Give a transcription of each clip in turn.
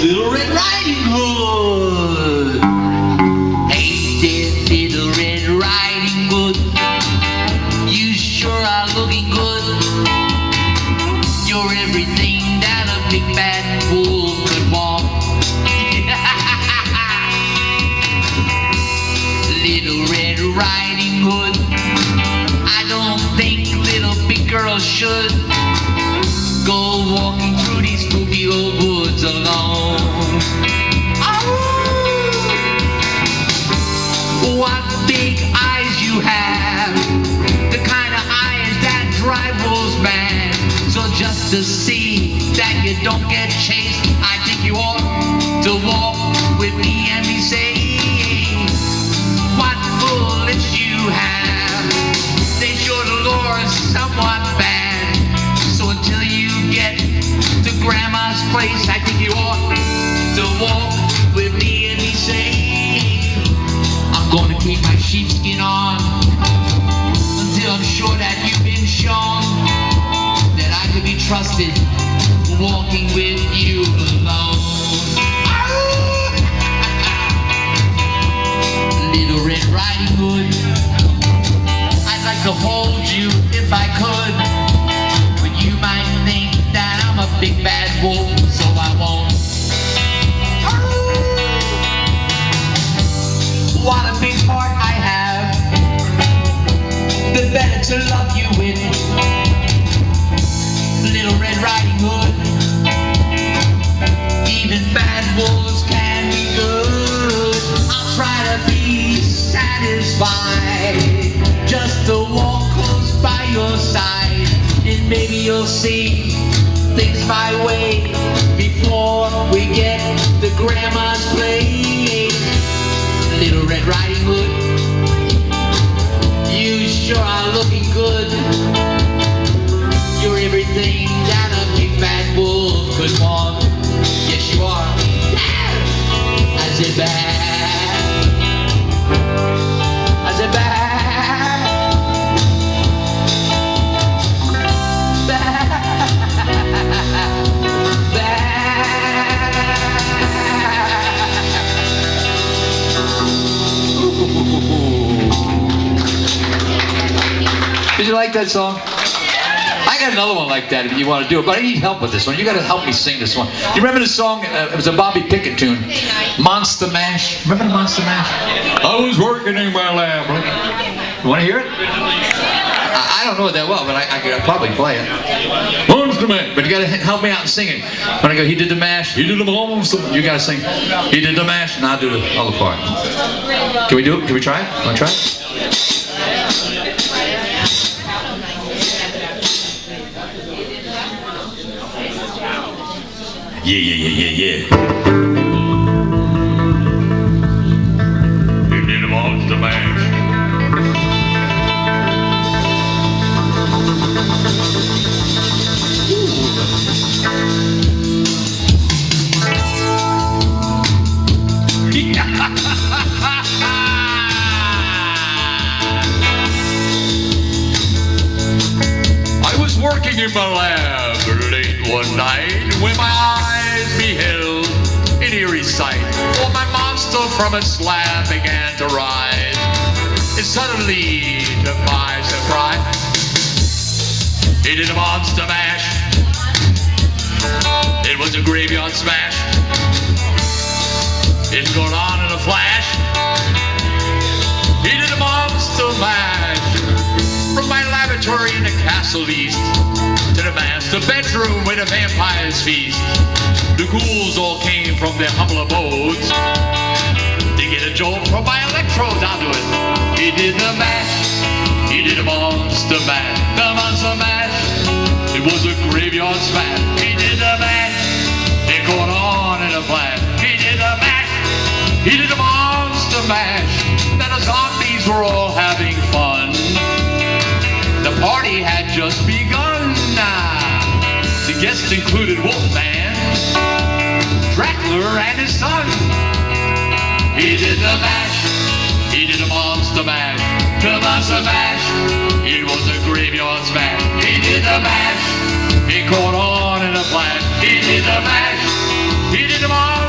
Little Red Riding Hood. Hey there, Little Red Riding Hood, you sure are looking good. You're everything that a big bad wolf could want. Little Red Riding Hood, I don't think little big girls should go walking through these spooky old woods alone. Oh, what big eyes you have, the kind of eyes that drive wolves mad. So just to see that you don't get chased, I think you ought to walk with me and be safe. What bullets you have, they sure to lure somewhat bad. So until you get to Grandma's place, I think you ought to walk with me and be safe. I'm gonna keep my sheepskin on until I'm sure that you've been shown that I could be trusted walking with you alone. Little Red Riding Hood, I'd like to hold you if I could, but you might think that I'm a big bad wolf, so I won't. What a big heart I have, the better to love you with. Little Red Riding Hood, even bad wolves can be good. I'll try to be satisfied just to walk close by your side, and maybe you'll see things my way before we get to Grandma's place. Little Red Riding Hood, you sure are looking good. You're everything that a big bad wolf could want. Yes, you are. I said bad. I said bad. Bad. Bad. Did you like that song? I got another one like that if you want to do it, but I need help with this one. You got to help me sing this one. You remember the song? It was a Bobby Pickett tune, Monster Mash. Remember the Monster Mash? I was working in my lab. You want to hear it? I don't know it that well, but I could probably play it. Monster Mash. But you got to help me out and sing it. When I go, he did the mash, he did the monster. You got to sing, he did the mash, and I'll do the other part. Can we do it? Can we try it? Want to try it? Yeah. You did a monster mash. I was working in my lab late one night when my eyes beheld an eerie sight. For my monster from its slab began to rise, and suddenly, to my surprise, he did a monster mash. It was a graveyard smash. It's going on in a flash. He did a monster mash. From my laboratory in the castle east to the master bedroom where the vampires feast, the ghouls all came from their humble abodes to get a jolt from my electrodes onto it. He did the mash. He did a monster mash. The monster mash. It was a graveyard smash. He did the mash. It caught on in a flash. He did the mash. He did a monster mash. Then the zombies were all having fun. The party had just begun. The guests included Wolfman, Dracula, and his son. He did the mash. He did a monster mash. The monster mash. It was a graveyard smash. He did the mash. He caught on in a flash. He did the mash. He did the monster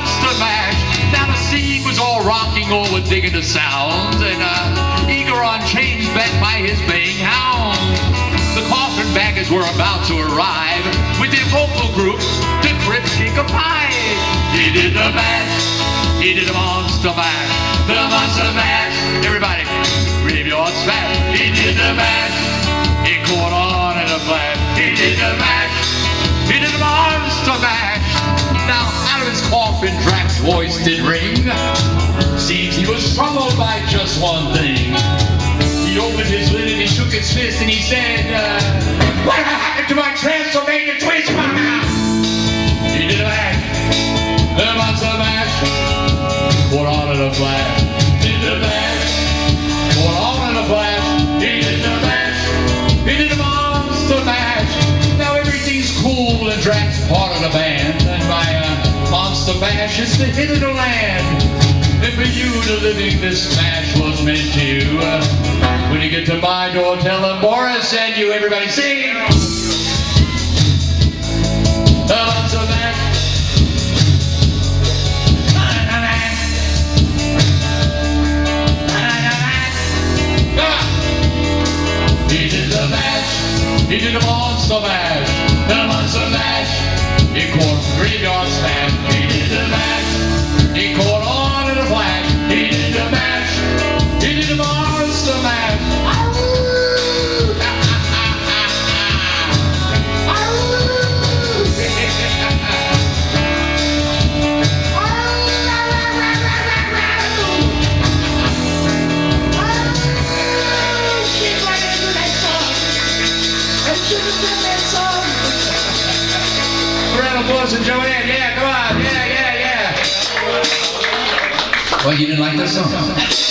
all rocking over digging the sounds, and eager on chains backed by his baying hound. The coffin baggers were about to arrive with their vocal group, the Crip Kick a Pie. He did the mash, he did the monster mash, the monster mash. Everybody, graveyard smash. He did the mash, it caught on in a flash. He did the mash, he did the monster mash. Now out of his coffin, Drax's voice did ring. Seems he was troubled by just one thing. He opened his lid and he shook his fist and he said, what happened to my Transylvania twist, mama? He did a mash, the monster mash, caught on in a flash. Did the mash, caught on in a flash. He did the mash, he did the monster mash. Now everything's cool and Drax part of the band, and my monster mash is the hit of the land. And for you, the living, this smash was meant to you. When you get to my door, tell them Boris sent you. Everybody sing. The monster mash. He did the mash, he did the monster mash, the monster mash, he caught graveyard smash. He did the mash, he caught on in a flash. He did the mash, he did the monster mash. Round of applause and Joanne. Yeah, come on. Yeah. Well, you didn't like that song?